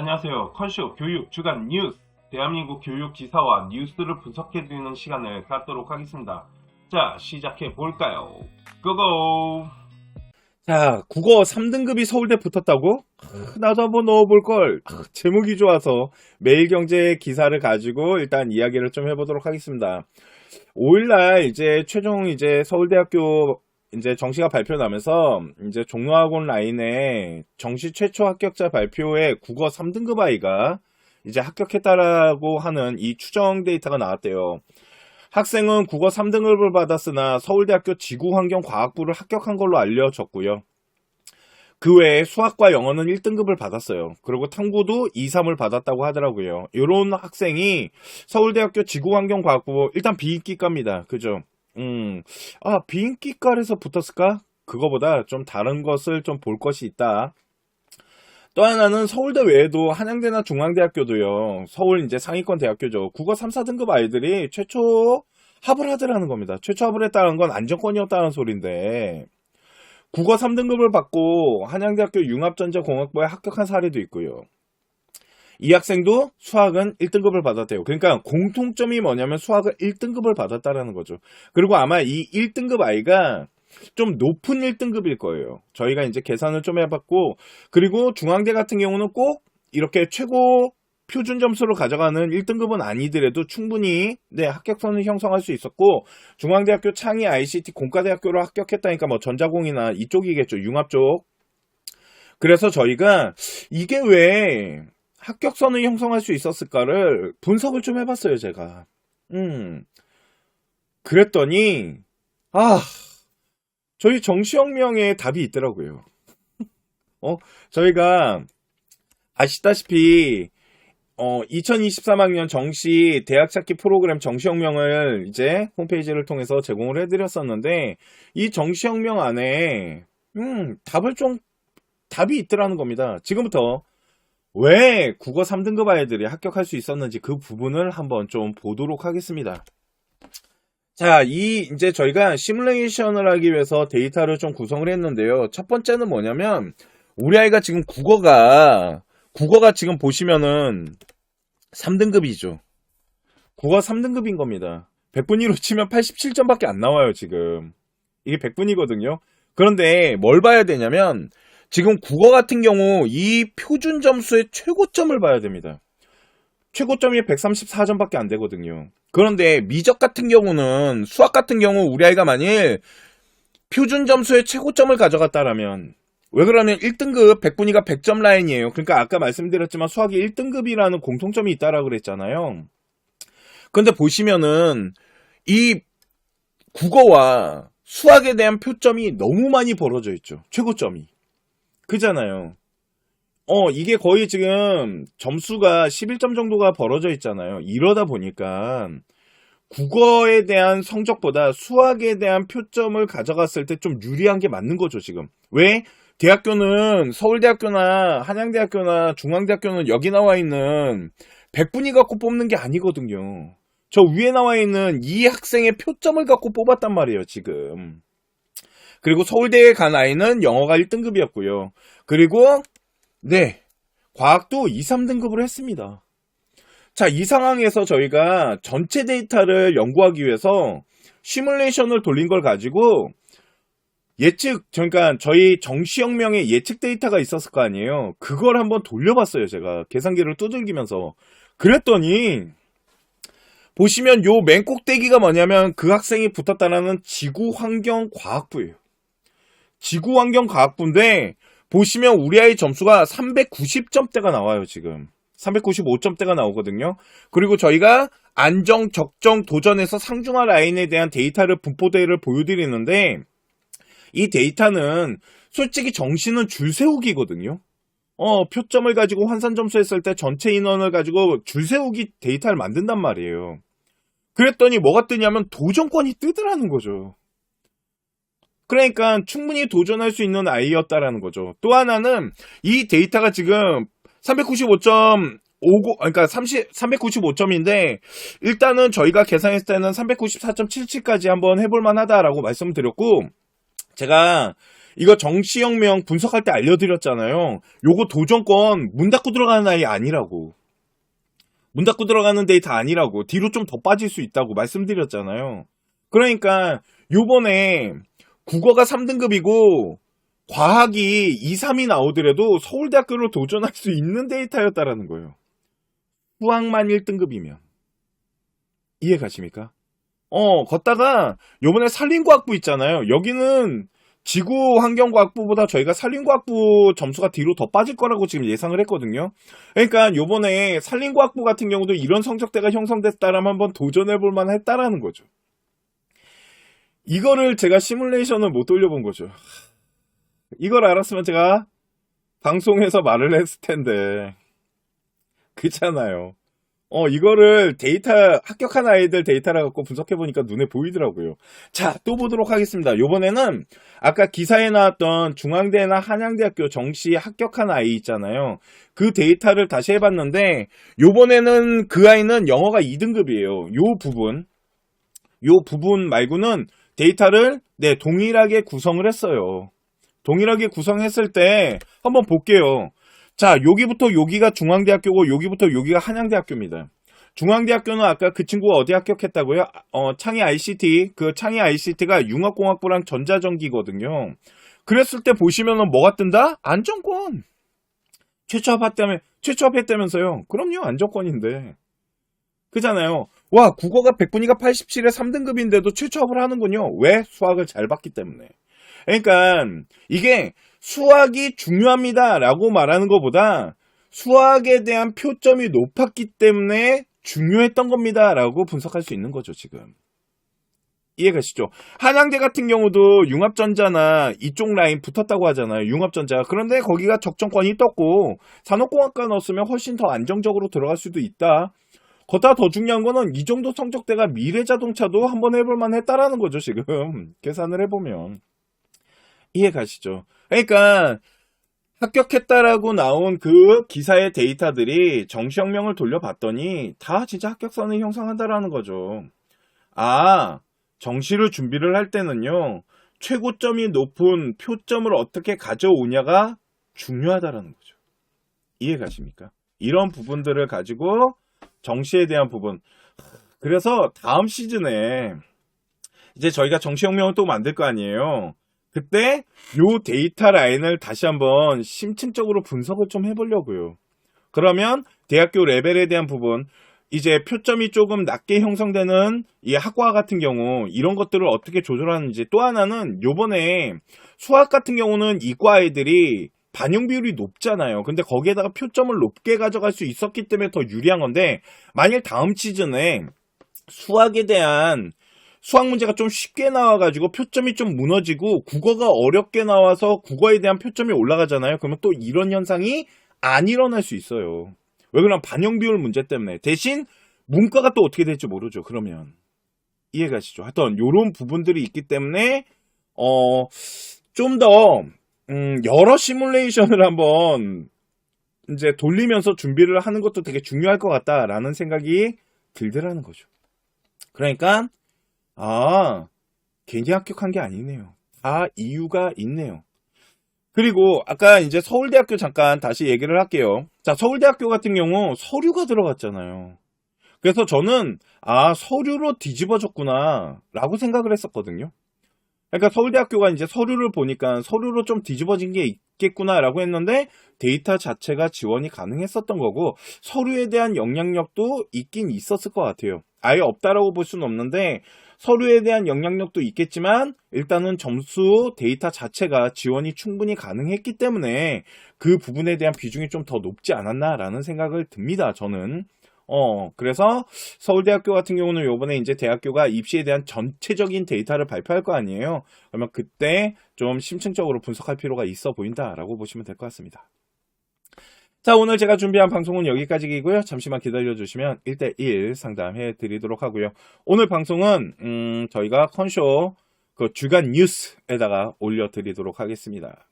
안녕하세요. 컨쇼 교육 주간 뉴스, 대한민국 교육 기사와 뉴스를 분석해드리는 시간을 갖도록 하겠습니다. 자, 시작해 볼까요? 고고! 자, 국어 3등급이 서울대 붙었다고? 나도 한번 넣어볼걸. 제목이 좋아서 매일경제 기사를 가지고 일단 이야기를 좀 해보도록 하겠습니다. 5일날 이제 최종 이제 서울대학교 이제 정시가 발표나면서 이제 종로학원 라인에 정시 최초 합격자 발표에 국어 3등급 아이가 이제 합격했다라고 하는 이 추정 데이터가 나왔대요. 학생은 국어 3등급을 받았으나 서울대학교 지구환경과학부를 합격한 걸로 알려졌고요. 그 외에 수학과 영어는 1등급을 받았어요. 그리고 탐구도 2, 3을 받았다고 하더라고요. 이런 학생이 서울대학교 지구환경과학부 일단 비인기과입니다. 그죠? 비인기과에서 붙었을까? 그거보다 좀 다른 것을 좀 볼 것이 있다. 또 하나는 서울대 외에도 한양대나 중앙대학교도요. 서울 이제 상위권 대학교죠. 국어 3, 4등급 아이들이 최초 합을 하더라는 겁니다. 최초 합을 했다는 건 안정권이었다는 소린데 국어 3등급을 받고 한양대학교 융합전자공학부에 합격한 사례도 있고요. 이 학생도 수학은 1등급을 받았대요. 그러니까 공통점이 뭐냐면 수학을 1등급을 받았다라는 거죠. 그리고 아마 이 1등급 아이가 좀 높은 1등급일 거예요. 저희가 이제 계산을 좀 해봤고, 그리고 중앙대 같은 경우는 꼭 이렇게 최고 표준 점수를 가져가는 1등급은 아니더라도 충분히 합격선을 형성할 수 있었고, 중앙대학교 창의 ICT 공과대학교로 합격했다니까 뭐 전자공이나 이쪽이겠죠. 융합 쪽. 그래서 저희가 이게 왜 합격선을 형성할 수 있었을까를 분석을 좀 해봤어요, 제가. 그랬더니 저희 정시혁명에 답이 있더라고요. 저희가 아시다시피 2023학년 정시 대학 찾기 프로그램 정시혁명을 이제 홈페이지를 통해서 제공을 해드렸었는데 이 정시혁명 안에 답이 있더라는 겁니다. 지금부터 왜 국어 3등급 아이들이 합격할 수 있었는지 그 부분을 한번 좀 보도록 하겠습니다. 자, 이제 저희가 시뮬레이션을 하기 위해서 데이터를 좀 구성을 했는데요. 첫 번째는 뭐냐면 우리 아이가 지금 국어가 지금 보시면은 3등급이죠. 국어 3등급인 겁니다. 100분위로 치면 87점밖에 안 나와요, 지금. 이게 100분이거든요. 그런데 뭘 봐야 되냐면 지금 국어 같은 경우 이 표준 점수의 최고점을 봐야 됩니다. 최고점이 134점밖에 안 되거든요. 그런데 미적 같은 경우는 수학 같은 경우 우리 아이가 만일 표준 점수의 최고점을 가져갔다라면 왜 그러면 1등급 100분위가 100점 라인이에요. 그러니까 아까 말씀드렸지만 수학이 1등급이라는 공통점이 있다라고 그랬잖아요. 근데 보시면은 이 국어와 수학에 대한 표점이 너무 많이 벌어져 있죠. 최고점이. 그잖아요. 이게 거의 지금 점수가 11점 정도가 벌어져 있잖아요. 이러다 보니까 국어에 대한 성적보다 수학에 대한 표점을 가져갔을 때 좀 유리한 게 맞는 거죠, 지금. 왜? 대학교는 서울대학교나 한양대학교나 중앙대학교는 여기 나와 있는 100분위 갖고 뽑는 게 아니거든요. 저 위에 나와 있는 이 학생의 표점을 갖고 뽑았단 말이에요, 지금. 그리고 서울대에 간 아이는 영어가 1등급이었고요. 그리고 과학도 2, 3등급을 했습니다. 자, 이 상황에서 저희가 전체 데이터를 연구하기 위해서 시뮬레이션을 돌린 걸 가지고 그러니까 저희 정시혁명의 예측 데이터가 있었을 거 아니에요. 그걸 한번 돌려봤어요, 제가. 계산기를 두들기면서. 그랬더니 보시면 요 맨 꼭대기가 뭐냐면 그 학생이 붙었다는 지구환경과학부예요. 지구환경과학부인데 보시면 우리 아이 점수가 390점대가 나와요, 지금. 395점대가 나오거든요. 그리고 저희가 안정, 적정, 도전에서 상중하 라인에 대한 데이터를 분포대를 보여드리는데 이 데이터는 솔직히 정시는 줄 세우기거든요. 표점을 가지고 환산 점수 했을 때 전체 인원을 가지고 줄 세우기 데이터를 만든단 말이에요. 그랬더니 뭐가 뜨냐면 도전권이 뜨더라는 거죠. 그러니까 충분히 도전할 수 있는 아이였다라는 거죠. 또 하나는 이 데이터가 지금 395.50, 그러니까 395점인데 일단은 저희가 계산했을 때는 394.77까지 한번 해볼 만하다라고 말씀드렸고 제가 이거 정시혁명 분석할 때 알려드렸잖아요. 요거 도전권 문 닫고 들어가는 아이 아니라고. 문 닫고 들어가는 데이터 아니라고. 뒤로 좀 더 빠질 수 있다고 말씀드렸잖아요. 그러니까 요번에 국어가 3등급이고 과학이 2, 3이 나오더라도 서울대학교로 도전할 수 있는 데이터였다라는 거예요. 수학만 1등급이면. 이해 가십니까? 걷다가 요번에 산림과학부 있잖아요. 여기는 지구환경과학부보다 저희가 산림과학부 점수가 뒤로 더 빠질 거라고 지금 예상을 했거든요. 그러니까 요번에 산림과학부 같은 경우도 이런 성적대가 형성됐다라면 한번 도전해볼 만했다라는 거죠. 이거를 제가 시뮬레이션을 못 돌려본 거죠. 이걸 알았으면 제가 방송에서 말을 했을 텐데. 그렇잖아요. 이거를 데이터, 합격한 아이들 데이터를 갖고 분석해보니까 눈에 보이더라고요. 자, 또 보도록 하겠습니다. 요번에는 아까 기사에 나왔던 중앙대나 한양대학교 정시 합격한 아이 있잖아요. 그 데이터를 다시 해봤는데, 요번에는 그 아이는 영어가 2등급이에요. 요 부분 말고는 데이터를, 동일하게 구성을 했어요. 동일하게 구성했을 때, 한번 볼게요. 자, 여기부터 여기가 중앙대학교고 여기부터 여기가 한양대학교입니다. 중앙대학교는 아까 그 친구가 어디 합격했다고요? 창의 ICT, 그 창의 ICT가 융합공학부랑 전자전기거든요. 그랬을 때 보시면은 뭐가 뜬다? 안정권. 최초합했다면서요? 그럼요, 안정권인데. 그잖아요. 와, 국어가 100분위가 87에 3등급인데도 최초합을 하는군요. 왜? 수학을 잘 봤기 때문에. 그러니까 이게 수학이 중요합니다 라고 말하는 것보다 수학에 대한 표점이 높았기 때문에 중요했던 겁니다 라고 분석할 수 있는 거죠. 지금 이해가시죠? 한양대 같은 경우도 융합전자나 이쪽 라인 붙었다고 하잖아요. 융합전자. 그런데 거기가 적정권이 떴고 산업공학과 넣었으면 훨씬 더 안정적으로 들어갈 수도 있다. 거기다 더 중요한 거는 이 정도 성적대가 미래자동차도 한번 해볼 만했다라는 거죠. 지금 계산을 해보면 이해 가시죠? 그러니까 합격했다라고 나온 그 기사의 데이터들이 정시혁명을 돌려봤더니 다 진짜 합격선을 형성한다라는 거죠. 아, 정시를 준비를 할 때는요. 최고점이 높은 표점을 어떻게 가져오냐가 중요하다라는 거죠. 이해 가십니까? 이런 부분들을 가지고 정시에 대한 부분. 그래서 다음 시즌에 이제 저희가 정시혁명을 또 만들 거 아니에요. 그때 요 데이터 라인을 다시 한번 심층적으로 분석을 좀 해보려고요. 그러면 대학교 레벨에 대한 부분, 이제 표점이 조금 낮게 형성되는 이 학과 같은 경우 이런 것들을 어떻게 조절하는지, 또 하나는 요번에 수학 같은 경우는 이과 아이들이 반영 비율이 높잖아요. 근데 거기에다가 표점을 높게 가져갈 수 있었기 때문에 더 유리한 건데, 만일 다음 시즌에 수학에 대한 수학 문제가 좀 쉽게 나와가지고 표점이 좀 무너지고 국어가 어렵게 나와서 국어에 대한 표점이 올라가잖아요. 그러면 또 이런 현상이 안 일어날 수 있어요. 왜 그러면 반영 비율 문제 때문에. 대신 문과가 또 어떻게 될지 모르죠. 그러면 이해가시죠? 하여튼 이런 부분들이 있기 때문에 좀 더 여러 시뮬레이션을 한번 이제 돌리면서 준비를 하는 것도 되게 중요할 것 같다라는 생각이 들더라는 거죠. 그러니까 괜히 합격한 게 아니네요. 다 이유가 있네요. 그리고 아까 이제 서울대학교 잠깐 다시 얘기를 할게요. 자, 서울대학교 같은 경우 서류가 들어갔잖아요. 그래서 저는 서류로 뒤집어졌구나 라고 생각을 했었거든요. 그러니까 서울대학교가 이제 서류를 보니까 서류로 좀 뒤집어진 게 있겠구나 라고 했는데 데이터 자체가 지원이 가능했었던 거고, 서류에 대한 영향력도 있긴 있었을 것 같아요. 아예 없다라고 볼 수는 없는데 서류에 대한 영향력도 있겠지만 일단은 점수 데이터 자체가 지원이 충분히 가능했기 때문에 그 부분에 대한 비중이 좀 더 높지 않았나라는 생각을 듭니다. 저는. 그래서 서울대학교 같은 경우는 요번에 이제 대학교가 입시에 대한 전체적인 데이터를 발표할 거 아니에요. 그러면 그때 좀 심층적으로 분석할 필요가 있어 보인다라고 보시면 될 것 같습니다. 자, 오늘 제가 준비한 방송은 여기까지이고요. 잠시만 기다려주시면 1대1 상담해 드리도록 하고요. 오늘 방송은 저희가 컨쇼 그 주간 뉴스에다가 올려드리도록 하겠습니다.